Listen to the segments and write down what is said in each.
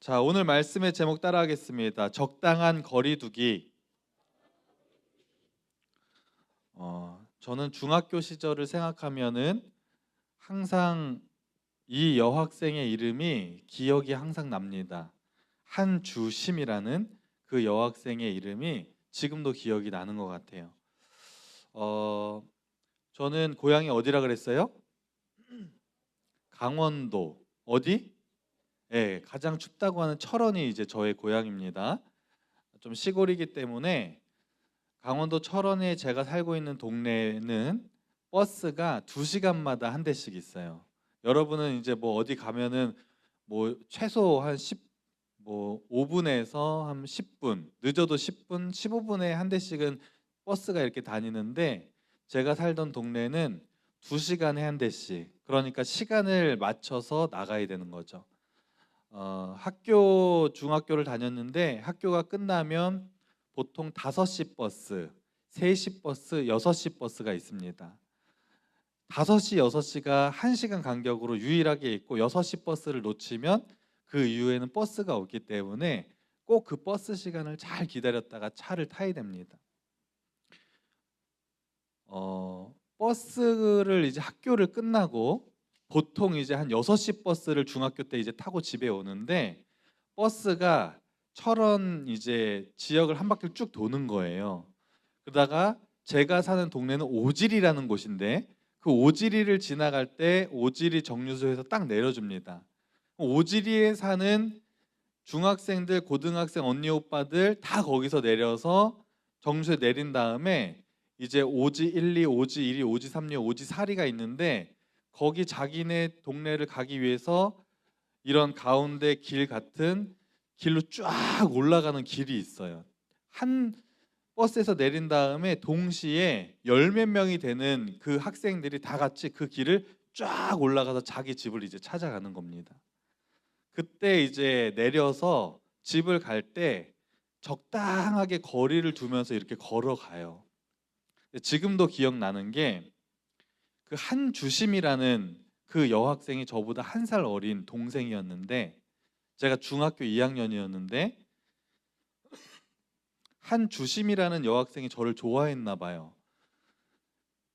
자, 오늘 말씀의 제목 따라하겠습니다. 적당한 거리두기. 저는 중학교 시절을 생각하면은 항상 이 여학생의 이름이 기억이 항상 납니다. 한주심이라는 그 여학생의 이름이 지금도 기억이 나는 것 같아요. 저는 고향이 어디라 그랬어요? 강원도. 어디? 예, 가장 춥다고 하는 철원이 이제 저의 고향입니다. 좀 시골이기 때문에 강원도 철원에 제가 살고 있는 동네는 버스가 2시간마다 한 대씩 있어요. 여러분은 이제 뭐 어디 가면은 뭐 최소 한 5분에서 한 10분, 늦어도 10분, 15분에 한 대씩은 버스가 이렇게 다니는데 제가 살던 동네는 2시간에 한 대씩. 그러니까 시간을 맞춰서 나가야 되는 거죠. 중학교를 다녔는데 학교가 끝나면 보통 5시 버스, 3시 버스, 6시 버스가 있습니다. 5시, 6시가 1시간 간격으로 유일하게 있고 6시 버스를 놓치면 그 이후에는 버스가 없기 때문에 꼭 그 버스 시간을 잘 기다렸다가 차를 타야 됩니다. 버스를 이제 학교를 끝나고 보통 이제 한 6시 버스를 중학교 때 이제 타고 집에 오는데 버스가 철원 이제 지역을 한 바퀴 쭉 도는 거예요. 그러다가 제가 사는 동네는 오지리라는 곳인데 그 오지리를 지나갈 때 오지리 정류소에서 딱 내려줍니다. 오지리에 사는 중학생들, 고등학생 언니 오빠들 다 거기서 내려서 정류소에 내린 다음에 이제 오지 1, 2, 오지 1, 2, 오지 3, 6, 오지 4리가 있는데 거기 자기네 동네를 가기 위해서 이런 가운데 길 같은 길로 쫙 올라가는 길이 있어요. 한 버스에서 내린 다음에 동시에 열 몇 명이 되는 그 학생들이 다 같이 그 길을 쫙 올라가서 자기 집을 이제 찾아가는 겁니다. 그때 이제 내려서 집을 갈 때 적당하게 거리를 두면서 이렇게 걸어가요. 지금도 기억나는 게 그 한주심이라는 그 여학생이 저보다 1살 어린 동생이었는데 제가 중학교 2학년이었는데 한주심이라는 여학생이 저를 좋아했나 봐요.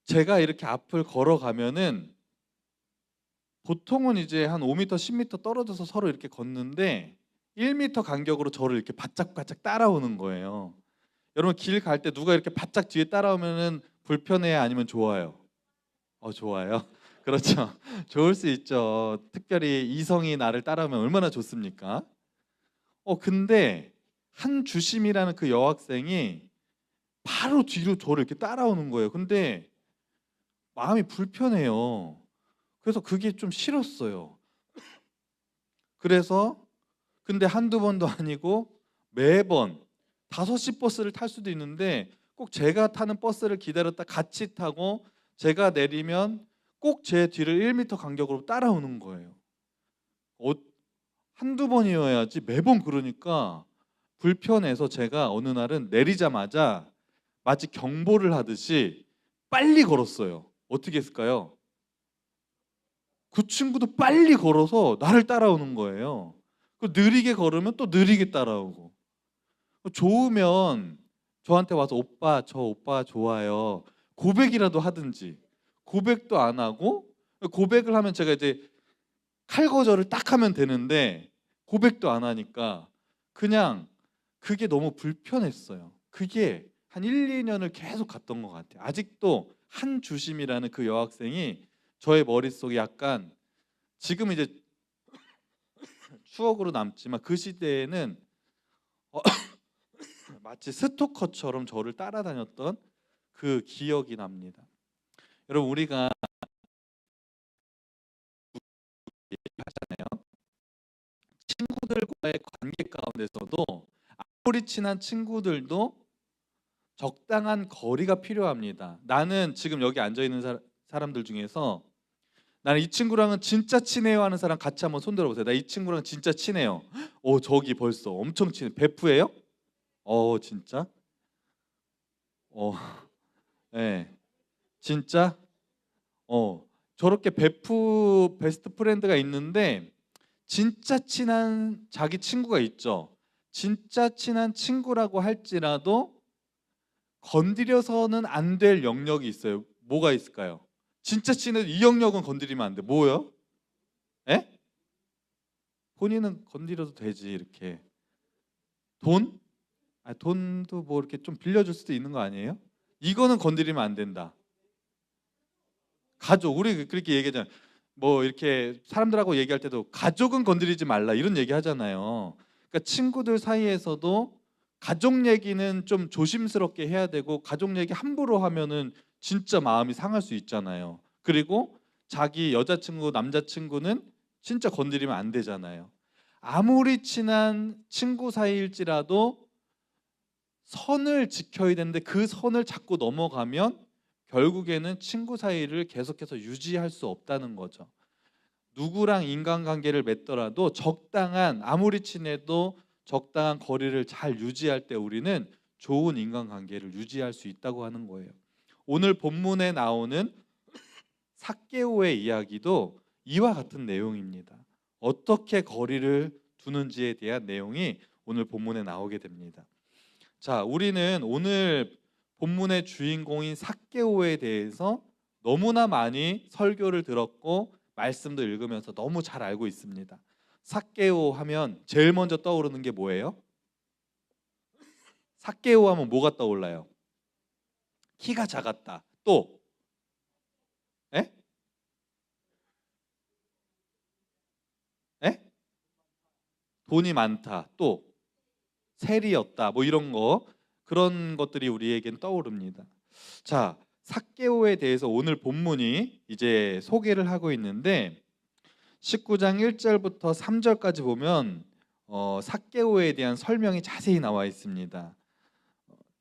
제가 이렇게 앞을 걸어가면은 보통은 이제 한 5m, 10m 떨어져서 서로 이렇게 걷는데 1m 간격으로 저를 이렇게 바짝바짝 따라오는 거예요. 여러분 길 갈 때 누가 이렇게 바짝 뒤에 따라오면은 불편해요, 아니면 좋아요? 좋아요. 그렇죠. 좋을 수 있죠. 특별히 이성이 나를 따라오면 얼마나 좋습니까? 근데 한주심이라는 그 여학생이 바로 뒤로 저를 이렇게 따라오는 거예요. 근데 마음이 불편해요. 그래서 그게 좀 싫었어요. 그래서 근데 한두 번도 아니고 매번 5시 버스를 탈 수도 있는데 꼭 제가 타는 버스를 기다렸다 같이 타고 제가 내리면 꼭 제 뒤를 1m 간격으로 따라오는 거예요. 어, 한두 번이어야지 매번 그러니까 불편해서 제가 어느 날은 내리자마자 마치 경보를 하듯이 빨리 걸었어요. 어떻게 했을까요? 그 친구도 빨리 걸어서 나를 따라오는 거예요. 느리게 걸으면 또 느리게 따라오고, 좋으면 저한테 와서 오빠 저 오빠 좋아요 고백이라도 하든지, 고백도 안 하고, 고백을 하면 제가 이제 칼거절을 딱 하면 되는데 고백도 안 하니까 그냥 그게 너무 불편했어요. 그게 한 1, 2년을 계속 갔던 것 같아요. 아직도 한주심이라는 그 여학생이 저의 머릿속에 약간, 지금 이제 추억으로 남지만 그 시대에는 어, 마치 스토커처럼 저를 따라다녔던 그 기억이 납니다. 여러분 우리가 얘기하잖아요. 친구들과의 관계 가운데서도 아무리 친한 친구들도 적당한 거리가 필요합니다. 나는 지금 여기 앉아 있는 사람들 중에서 나는 이 친구랑은 진짜 친해요 하는 사람 같이 한번 손 들어보세요. 나 이 친구랑 진짜 친해요. 저기 벌써 엄청 친해. 베프예요? 진짜? 어, 네. 진짜? 저렇게 베프 베스트 프렌드가 있는데 진짜 친한 자기 친구가 있죠. 진짜 친한 친구라고 할지라도 건드려서는 안 될 영역이 있어요. 뭐가 있을까요? 진짜 친한 이 영역은 건드리면 안 돼. 뭐요? 에? 본인은 건드려도 되지 이렇게. 돈? 돈도 뭐 이렇게 좀 빌려줄 수도 있는 거 아니에요? 이거는 건드리면 안 된다. 가족, 우리 그렇게 얘기하잖아요. 뭐 이렇게 사람들하고 얘기할 때도 가족은 건드리지 말라 이런 얘기 하잖아요. 그러니까 친구들 사이에서도 가족 얘기는 좀 조심스럽게 해야 되고, 가족 얘기 함부로 하면은 진짜 마음이 상할 수 있잖아요. 그리고 자기 여자친구, 남자친구는 진짜 건드리면 안 되잖아요. 아무리 친한 친구 사이일지라도 선을 지켜야 되는데 그 선을 자꾸 넘어가면 결국에는 친구 사이를 계속해서 유지할 수 없다는 거죠. 누구랑 인간관계를 맺더라도 적당한, 아무리 친해도 적당한 거리를 잘 유지할 때 우리는 좋은 인간관계를 유지할 수 있다고 하는 거예요. 오늘 본문에 나오는 삭개오의 이야기도 이와 같은 내용입니다. 어떻게 거리를 두는지에 대한 내용이 오늘 본문에 나오게 됩니다. 자, 우리는 오늘 본문의 주인공인 삭개오에 대해서 너무나 많이 설교를 들었고 말씀도 읽으면서 너무 잘 알고 있습니다. 삭개오 하면 제일 먼저 떠오르는 게 뭐예요? 삭개오 하면 뭐가 떠올라요? 키가 작았다. 또? 에? 에? 돈이 많다. 또? 세리였다. 뭐 이런 거, 그런 것들이 우리에겐 떠오릅니다. 자, 삭개오에 대해서 오늘 본문이 이제 소개를 하고 있는데 19장 1절부터 3절까지 보면 삭개오에 대한 설명이 자세히 나와 있습니다.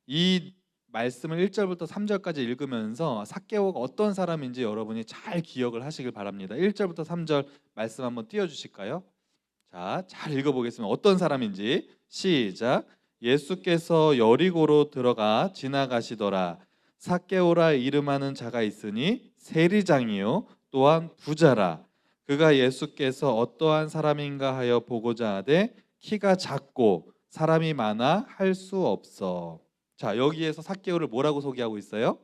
이 말씀을 1절부터 3절까지 읽으면서 삭개오가 어떤 사람인지 여러분이 잘 기억을 하시길 바랍니다. 1절부터 3절 말씀 한번 띄워주실까요? 자, 잘 읽어보겠습니다. 어떤 사람인지 시작. 예수께서 여리고로 들어가 지나가시더라. 삭개오라 이름하는 자가 있으니 세리장이요 또한 부자라. 그가 예수께서 어떠한 사람인가 하여 보고자 하되 키가 작고 사람이 많아 할 수 없어. 자, 여기에서 삭개오를 뭐라고 소개하고 있어요?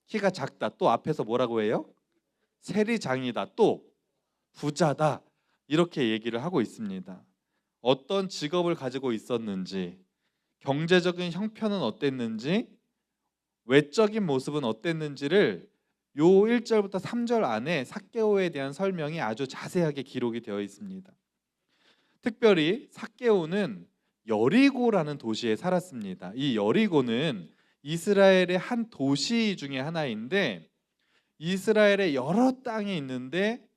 키가 작다. 또 앞에서 뭐라고 해요? 세리장이다. 또 부자다. 이렇게 얘기를 하고 있습니다. 어떤 직업을 가지고 있었는지, 경제적인 형편은 어땠는지, 외적인 모습은 어땠는지를 요 1절부터 3절 안에 삭개오에 대한 설명이 아주 자세하게 기록이 되어 있습니다. 특별히 삭개오는 여리고라는 도시에 살았습니다. 이 여리고는 이스라엘의 한 도시 중에 하나인데, 이스라엘의 여러 땅이 있는데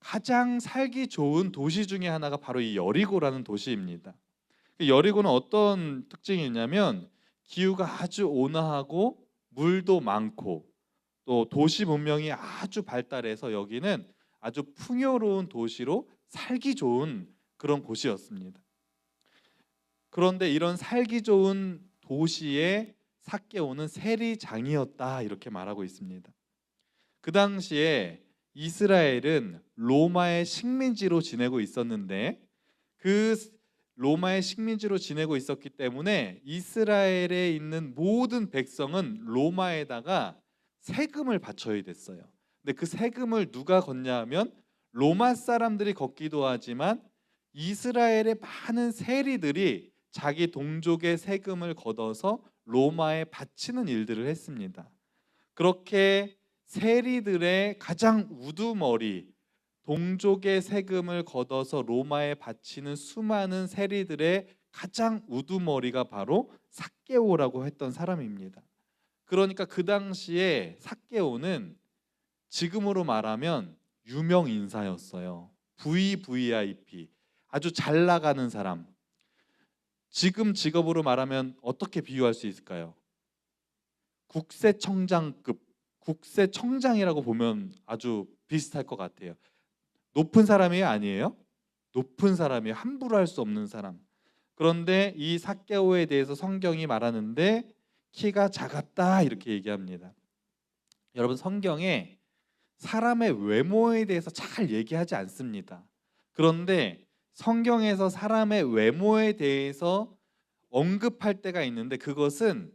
가장 살기 좋은 도시 중에 하나가 바로 이 여리고라는 도시입니다. 여리고는 어떤 특징이 있냐면 기후가 아주 온화하고 물도 많고 또 도시 문명이 아주 발달해서 여기는 아주 풍요로운 도시로 살기 좋은 그런 곳이었습니다. 그런데 이런 살기 좋은 도시에 삭개오는 세리장이었다 이렇게 말하고 있습니다. 그 당시에 이스라엘은 로마의 식민지로 지내고 있었는데, 그 로마의 식민지로 지내고 있었기 때문에 이스라엘에 있는 모든 백성은 로마에다가 세금을 바쳐야 됐어요. 근데 그 세금을 누가 걷냐 하면 로마 사람들이 걷기도 하지만 이스라엘의 많은 세리들이 자기 동족의 세금을 걷어서 로마에 바치는 일들을 했습니다. 그렇게 세리들의 가장 우두머리, 동족의 세금을 걷어서 로마에 바치는 수많은 세리들의 가장 우두머리가 바로 삭개오라고 했던 사람입니다. 그러니까 그 당시에 삭개오는 지금으로 말하면 유명 인사였어요. VVIP, 아주 잘 나가는 사람. 지금 직업으로 말하면 어떻게 비유할 수 있을까요? 국세청장급, 국세청장이라고 보면 아주 비슷할 것 같아요. 높은 사람이 아니에요? 높은 사람이 함부로 할 수 없는 사람. 그런데 이 삭개오에 대해서 성경이 말하는데 키가 작았다 이렇게 얘기합니다. 여러분, 성경에 사람의 외모에 대해서 잘 얘기하지 않습니다. 그런데 성경에서 사람의 외모에 대해서 언급할 때가 있는데 그것은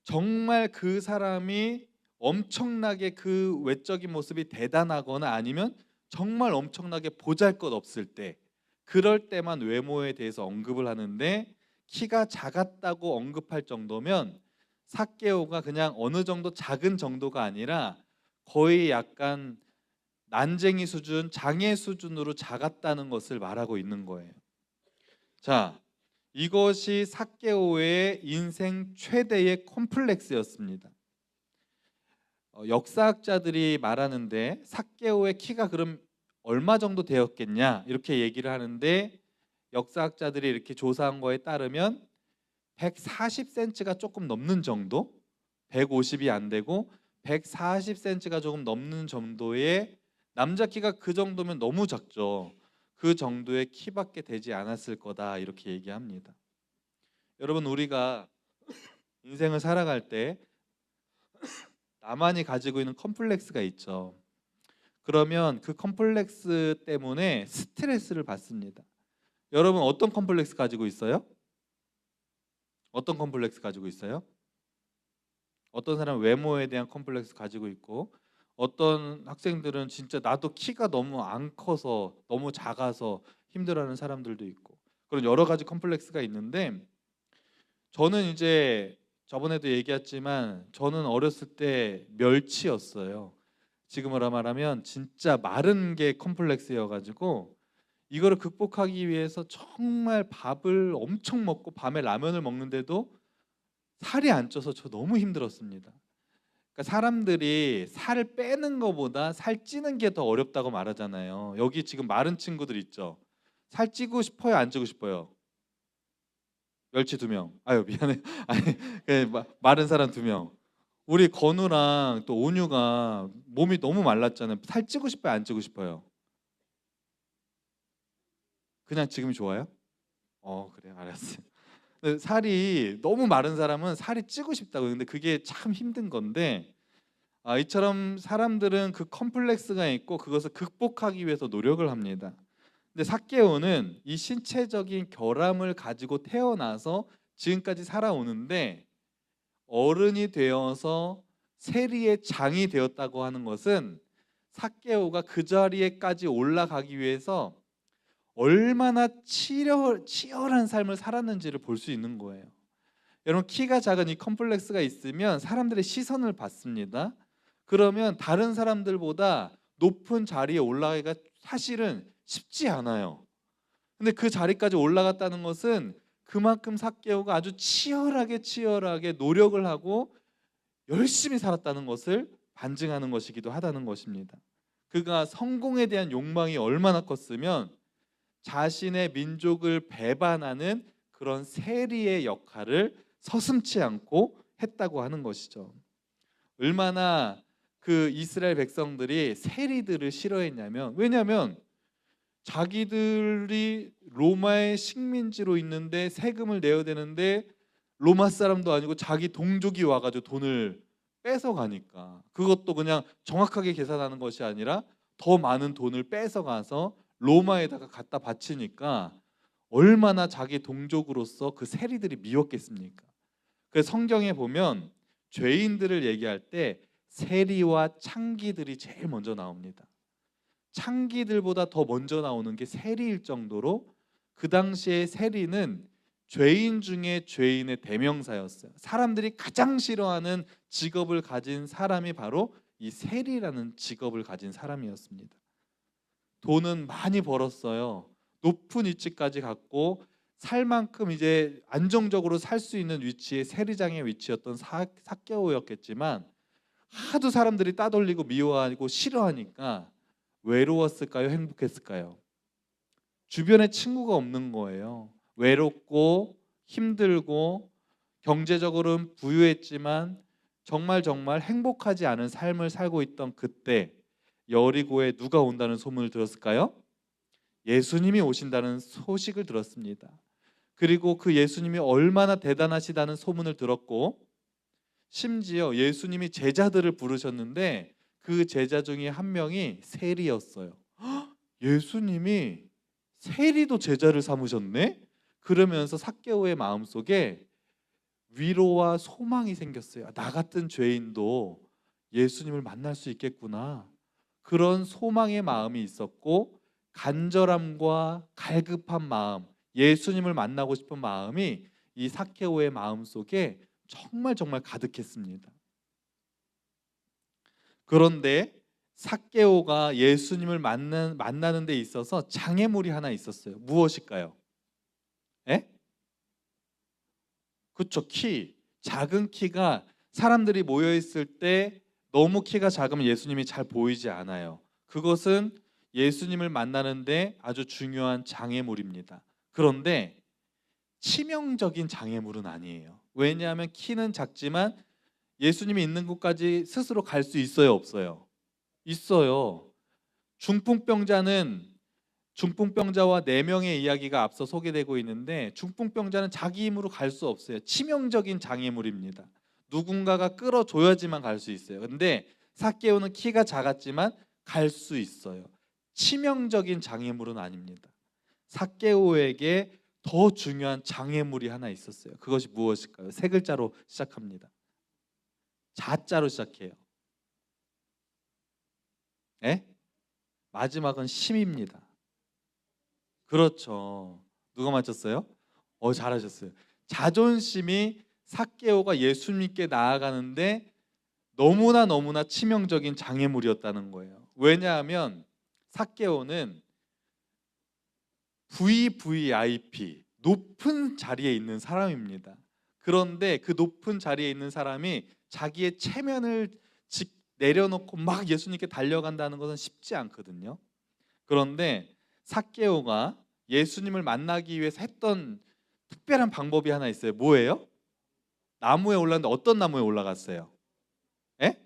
정말 그 사람이 엄청나게 그 외적인 모습이 대단하거나 아니면 정말 엄청나게 보잘것없을 때, 그럴 때만 외모에 대해서 언급을 하는데, 키가 작았다고 언급할 정도면 삭개오가 그냥 어느 정도 작은 정도가 아니라 거의 약간 난쟁이 수준, 장애 수준으로 작았다는 것을 말하고 있는 거예요. 자, 이것이 삭개오의 인생 최대의 콤플렉스였습니다. 역사학자들이 말하는데 삭개오의 키가 그럼 얼마 정도 되었겠냐 이렇게 얘기를 하는데, 역사학자들이 이렇게 조사한 거에 따르면 140cm가 조금 넘는 정도, 150이 안 되고 140cm가 조금 넘는 정도의, 남자 키가 그 정도면 너무 작죠. 그 정도의 키밖에 되지 않았을 거다 이렇게 얘기합니다. 여러분, 우리가 인생을 살아갈 때 나만이 가지고 있는 컴플렉스가 있죠. 그러면 그 컴플렉스 때문에 스트레스를 받습니다. 여러분, 어떤 컴플렉스 가지고 있어요? 어떤 컴플렉스 가지고 있어요? 어떤 사람은 외모에 대한 컴플렉스 가지고 있고, 어떤 학생들은 진짜 나도 키가 너무 안 커서, 너무 작아서 힘들어하는 사람들도 있고, 그런 여러 가지 컴플렉스가 있는데, 저는 이제 저번에도 얘기했지만 저는 어렸을 때 멸치였어요. 지금으로 말하면 진짜 마른 게 컴플렉스여가지고, 이거를 극복하기 위해서 정말 밥을 엄청 먹고 밤에 라면을 먹는데도 살이 안 쪄서 저 너무 힘들었습니다. 그러니까 사람들이 살을 빼는 것보다 살 찌는 게 더 어렵다고 말하잖아요. 여기 지금 마른 친구들 있죠. 살 찌고 싶어요, 안 찌고 싶어요? 멸치 2명. 아유, 미안해. 아니, 마른 사람 2명. 우리 건우랑 또 온유가 몸이 너무 말랐잖아요. 살 찌고 싶어요, 안 찌고 싶어요? 그냥 지금이 좋아요? 그래, 알았어요. 근데 살이 너무 마른 사람은 살이 찌고 싶다고. 근데 그게 참 힘든 건데, 이처럼 사람들은 그 컴플렉스가 있고 그것을 극복하기 위해서 노력을 합니다. 근데 삭개오는 이 신체적인 결함을 가지고 태어나서 지금까지 살아오는데, 어른이 되어서 세리의 장이 되었다고 하는 것은 삭개오가 그 자리에까지 올라가기 위해서 얼마나 치열한 삶을 살았는지를 볼 수 있는 거예요. 여러분, 키가 작은 이 컴플렉스가 있으면 사람들의 시선을 받습니다. 그러면 다른 사람들보다 높은 자리에 올라가기가 사실은 쉽지 않아요. 근데 그 자리까지 올라갔다는 것은 그만큼 삭개오가 아주 치열하게 노력을 하고 열심히 살았다는 것을 반증하는 것이기도 하다는 것입니다. 그가 성공에 대한 욕망이 얼마나 컸으면 자신의 민족을 배반하는 그런 세리의 역할을 서슴지 않고 했다고 하는 것이죠. 얼마나 그 이스라엘 백성들이 세리들을 싫어했냐면, 왜냐하면 자기들이 로마의 식민지로 있는데 세금을 내야 되는데 로마 사람도 아니고 자기 동족이 와가지고 돈을 뺏어가니까, 그것도 그냥 정확하게 계산하는 것이 아니라 더 많은 돈을 뺏어가서 로마에다가 갖다 바치니까 얼마나 자기 동족으로서 그 세리들이 미웠겠습니까? 그래서 성경에 보면 죄인들을 얘기할 때 세리와 창기들이 제일 먼저 나옵니다. 창기들보다 더 먼저 나오는 게 세리일 정도로, 그 당시에 세리는 죄인 중에 죄인의 대명사였어요. 사람들이 가장 싫어하는 직업을 가진 사람이 바로 이 세리라는 직업을 가진 사람이었습니다. 돈은 많이 벌었어요. 높은 위치까지 갔고 살 만큼 이제 안정적으로 살 수 있는 위치에 세리장의 위치였던 삭개오였겠지만, 하도 사람들이 따돌리고 미워하고 싫어하니까 외로웠을까요? 행복했을까요? 주변에 친구가 없는 거예요. 외롭고 힘들고 경제적으로는 부유했지만 정말 행복하지 않은 삶을 살고 있던 그때, 여리고에 누가 온다는 소문을 들었을까요? 예수님이 오신다는 소식을 들었습니다. 그리고 그 예수님이 얼마나 대단하시다는 소문을 들었고, 심지어 예수님이 제자들을 부르셨는데 그 제자 중에 한 명이 세리였어요. 예수님이 세리도 제자를 삼으셨네? 그러면서 삭개오의 마음속에 위로와 소망이 생겼어요. 나 같은 죄인도 예수님을 만날 수 있겠구나. 그런 소망의 마음이 있었고, 간절함과 갈급한 마음, 예수님을 만나고 싶은 마음이 이 삭개오의 마음속에 정말 정말 가득했습니다. 그런데 삭개오가 예수님을 만나는 데 있어서 장애물이 하나 있었어요. 무엇일까요? 에? 그렇죠. 키. 작은 키가, 사람들이 모여 있을 때 너무 키가 작으면 예수님이 잘 보이지 않아요. 그것은 예수님을 만나는데 아주 중요한 장애물입니다. 그런데 치명적인 장애물은 아니에요. 왜냐하면 키는 작지만 예수님이 있는 곳까지 스스로 갈 수 있어요, 없어요? 있어요. 중풍병자와 네 명의 이야기가 앞서 소개되고 있는데, 중풍병자는 자기 힘으로 갈 수 없어요. 치명적인 장애물입니다. 누군가가 끌어줘야지만 갈 수 있어요. 근데 삭개오는 키가 작았지만 갈 수 있어요. 치명적인 장애물은 아닙니다. 삭개오에게 더 중요한 장애물이 하나 있었어요. 그것이 무엇일까요? 세 글자로 시작합니다. 자자로 시작해요. 에? 마지막은 심입니다. 그렇죠. 누가 맞췄어요? 잘하셨어요. 자존심이 삭개오가 예수님께 나아가는데 너무나 치명적인 장애물이었다는 거예요. 왜냐하면 삭개오는 VVIP, 높은 자리에 있는 사람입니다. 그런데 그 높은 자리에 있는 사람이 자기의 체면을 내려놓고 막 예수님께 달려간다는 것은 쉽지 않거든요. 그런데 삭개오가 예수님을 만나기 위해서 했던 특별한 방법이 하나 있어요. 뭐예요? 나무에 올랐는데 어떤 나무에 올라갔어요? 에?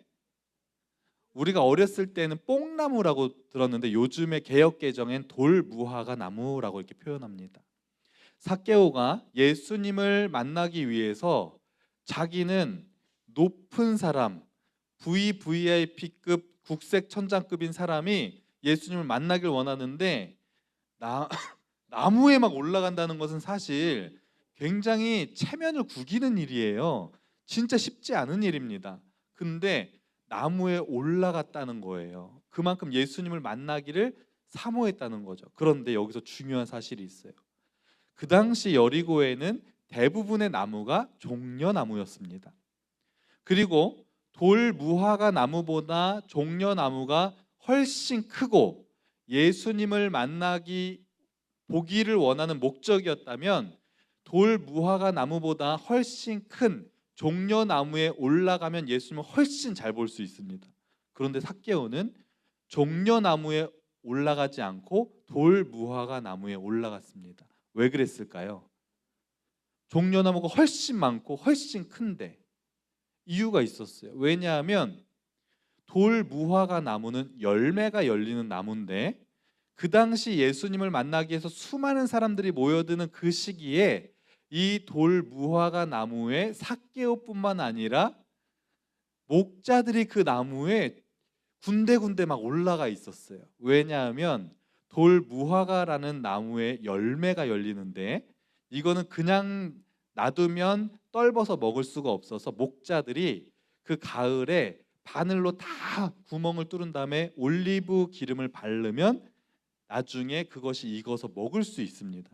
우리가 어렸을 때는 뽕나무라고 들었는데 요즘의 개역개정엔 돌무화과 나무라고 이렇게 표현합니다. 삭개오가 예수님을 만나기 위해서 자기는 높은 사람, VVIP급 국색천장급인 사람이 예수님을 만나길 원하는데 나무에 막 올라간다는 것은 사실 굉장히 체면을 구기는 일이에요. 진짜 쉽지 않은 일입니다. 근데 나무에 올라갔다는 거예요. 그만큼 예수님을 만나기를 사모했다는 거죠. 그런데 여기서 중요한 사실이 있어요. 그 당시 여리고에는 대부분의 나무가 종려나무였습니다. 그리고 돌무화과 나무보다 종려나무가 훨씬 크고 예수님을 보기를 원하는 목적이었다면 돌무화과 나무보다 훨씬 큰 종려나무에 올라가면 예수님을 훨씬 잘 볼 수 있습니다. 그런데 삭개오는 종려나무에 올라가지 않고 돌무화과 나무에 올라갔습니다. 왜 그랬을까요? 종려나무가 훨씬 많고 훨씬 큰데 이유가 있었어요. 왜냐하면 돌무화과 나무는 열매가 열리는 나무인데 그 당시 예수님을 만나기 위해서 수많은 사람들이 모여드는 그 시기에 이 돌무화과 나무에 삭개오뿐만 아니라 목자들이 그 나무에 군데군데 막 올라가 있었어요. 왜냐하면 돌무화과라는 나무에 열매가 열리는데 이거는 그냥 놔두면 떫어서 먹을 수가 없어서 목자들이 그 가을에 바늘로 다 구멍을 뚫은 다음에 올리브 기름을 바르면 나중에 그것이 익어서 먹을 수 있습니다.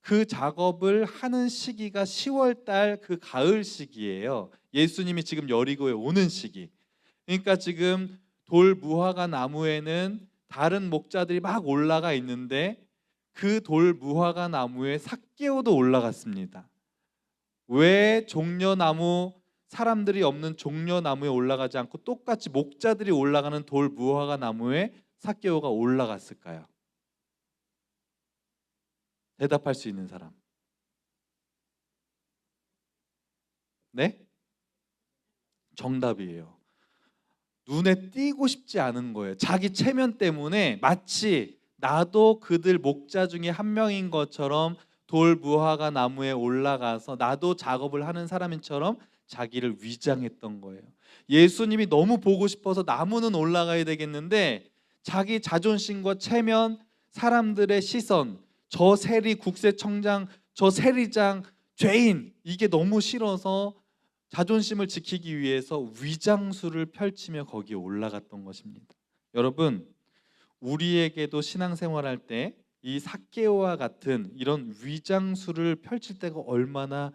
그 작업을 하는 시기가 10월 달 그 가을 시기예요. 예수님이 지금 여리고에 오는 시기. 그러니까 지금 돌무화과 나무에는 다른 목자들이 막 올라가 있는데 그 돌무화과 나무에 삭개오도 올라갔습니다. 왜 종려나무, 사람들이 없는 종려나무에 올라가지 않고 똑같이 목자들이 올라가는 돌무화과 나무에 삭개오가 올라갔을까요? 대답할 수 있는 사람. 네? 정답이에요. 눈에 띄고 싶지 않은 거예요. 자기 체면 때문에 마치 나도 그들 목자 중에 한 명인 것처럼 돌무화과 나무에 올라가서 나도 작업을 하는 사람인처럼 자기를 위장했던 거예요. 예수님이 너무 보고 싶어서 나무는 올라가야 되겠는데 자기 자존심과 체면, 사람들의 시선, 저 세리 국세청장, 저 세리장, 죄인, 이게 너무 싫어서 자존심을 지키기 위해서 위장술을 펼치며 거기에 올라갔던 것입니다. 여러분, 우리에게도 신앙생활할 때 이 삭개오와 같은 이런 위장술을 펼칠 때가 얼마나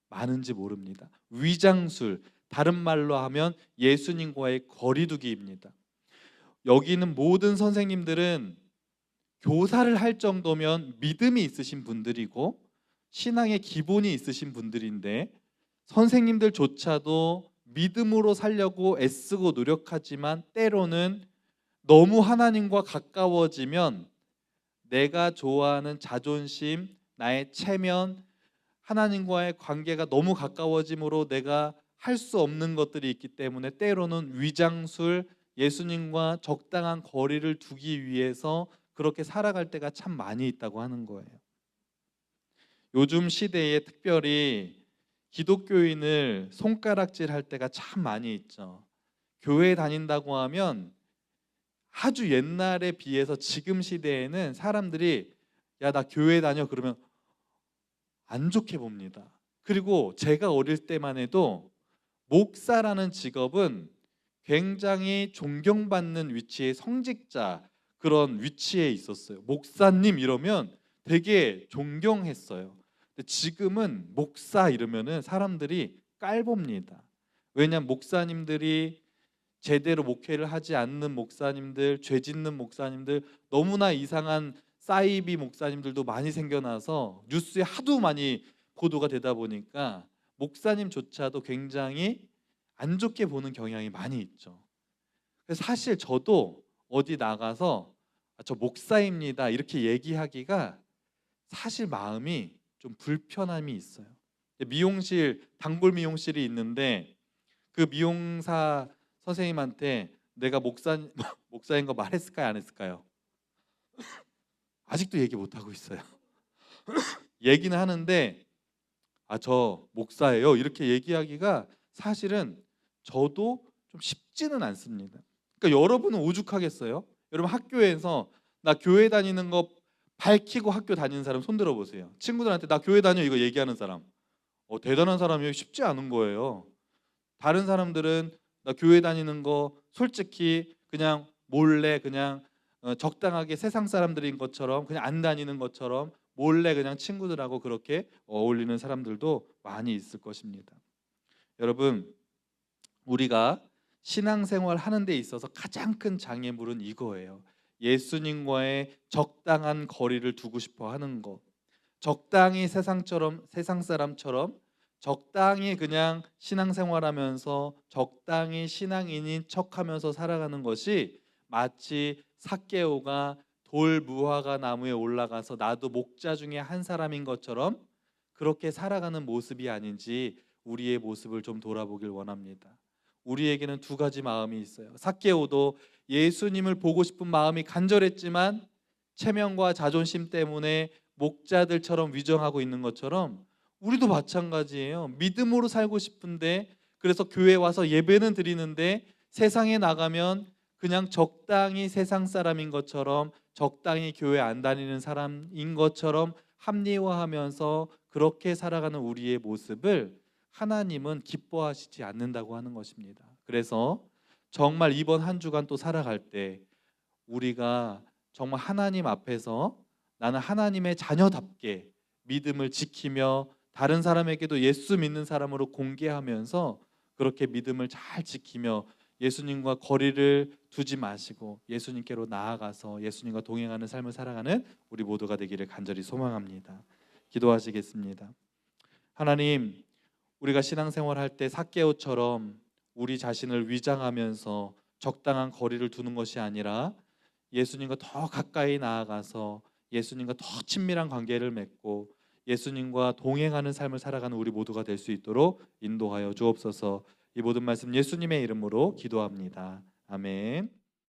많은지 모릅니다. 위장술, 다른 말로 하면 예수님과의 거리두기입니다. 여기 있는 모든 선생님들은 교사를 할 정도면 믿음이 있으신 분들이고 신앙의 기본이 있으신 분들인데, 선생님들조차도 믿음으로 살려고 애쓰고 노력하지만 때로는 너무 하나님과 가까워지면 내가 좋아하는 자존심, 나의 체면, 하나님과의 관계가 너무 가까워짐으로 내가 할 수 없는 것들이 있기 때문에 때로는 위장술, 예수님과 적당한 거리를 두기 위해서 그렇게 살아갈 때가 참 많이 있다고 하는 거예요. 요즘 시대에 특별히 기독교인을 손가락질할 때가 참 많이 있죠. 교회 다닌다고 하면 아주 옛날에 비해서 지금 시대에는 사람들이 야, 나 교회 다녀 그러면 안 좋게 봅니다. 그리고 제가 어릴 때만 해도 목사라는 직업은 굉장히 존경받는 위치의 성직자, 그런 위치에 있었어요. 목사님 이러면 되게 존경했어요. 근데 지금은 목사 이러면은 사람들이 깔봅니다. 왜냐하면 목사님들이 제대로 목회를 하지 않는 목사님들, 죄 짓는 목사님들, 너무나 이상한 사이비 목사님들도 많이 생겨나서 뉴스에 하도 많이 보도가 되다 보니까 목사님조차도 굉장히 안 좋게 보는 경향이 많이 있죠. 그래서 사실 저도 어디 나가서 저 목사입니다 이렇게 얘기하기가 사실 마음이 좀 불편함이 있어요. 미용실, 단골 미용실이 있는데 그 미용사 선생님한테 내가 목사인 거 말했을까요, 안 했을까요? 아직도 얘기 못 하고 있어요. 얘기는 하는데 저 목사예요 이렇게 얘기하기가 사실은 저도 좀 쉽지는 않습니다. 그러니까 여러분은 오죽하겠어요? 여러분 학교에서 나 교회 다니는 거 밝히고 학교 다니는 사람 손 들어 보세요. 친구들한테 나 교회 다녀 이거 얘기하는 사람. 대단한 사람이에요. 쉽지 않은 거예요. 다른 사람들은 나 교회 다니는 거 솔직히 그냥 몰래 그냥 적당하게 세상 사람들인 것처럼 그냥 안 다니는 것처럼 몰래 그냥 친구들하고 그렇게 어울리는 사람들도 많이 있을 것입니다. 여러분, 우리가 신앙생활 하는 데 있어서 가장 큰 장애물은 이거예요. 예수님과의 적당한 거리를 두고 싶어 하는 것. 적당히 세상 사람처럼 적당히 그냥 신앙생활하면서 적당히 신앙인인 척하면서 살아가는 것이 마치 삭개오가 돌 무화과 나무에 올라가서 나도 목자 중에 한 사람인 것처럼 그렇게 살아가는 모습이 아닌지 우리의 모습을 좀 돌아보길 원합니다. 우리에게는 두 가지 마음이 있어요. 삭개오도 예수님을 보고 싶은 마음이 간절했지만 체면과 자존심 때문에 목자들처럼 위정하고 있는 것처럼 우리도 마찬가지예요. 믿음으로 살고 싶은데 그래서 교회 와서 예배는 드리는데 세상에 나가면 그냥 적당히 세상 사람인 것처럼 적당히 교회 안 다니는 사람인 것처럼 합리화하면서 그렇게 살아가는 우리의 모습을 하나님은 기뻐하시지 않는다고 하는 것입니다. 그래서 정말 이번 한 주간 또 살아갈 때 우리가 정말 하나님 앞에서 나는 하나님의 자녀답게 믿음을 지키며 다른 사람에게도 예수 믿는 사람으로 공개하면서 그렇게 믿음을 잘 지키며 예수님과 거리를 두지 마시고 예수님께로 나아가서 예수님과 동행하는 삶을 살아가는 우리 모두가 되기를 간절히 소망합니다. 기도하시겠습니다. 하나님, 우리가 신앙생활할 때 삭개오처럼 우리 자신을 위장하면서 적당한 거리를 두는 것이 아니라 예수님과 더 가까이 나아가서 예수님과 더 친밀한 관계를 맺고 예수님과 동행하는 삶을 살아가는 우리 모두가 될 수 있도록 인도하여 주옵소서. 이 모든 말씀 예수님의 이름으로 기도합니다. 아멘.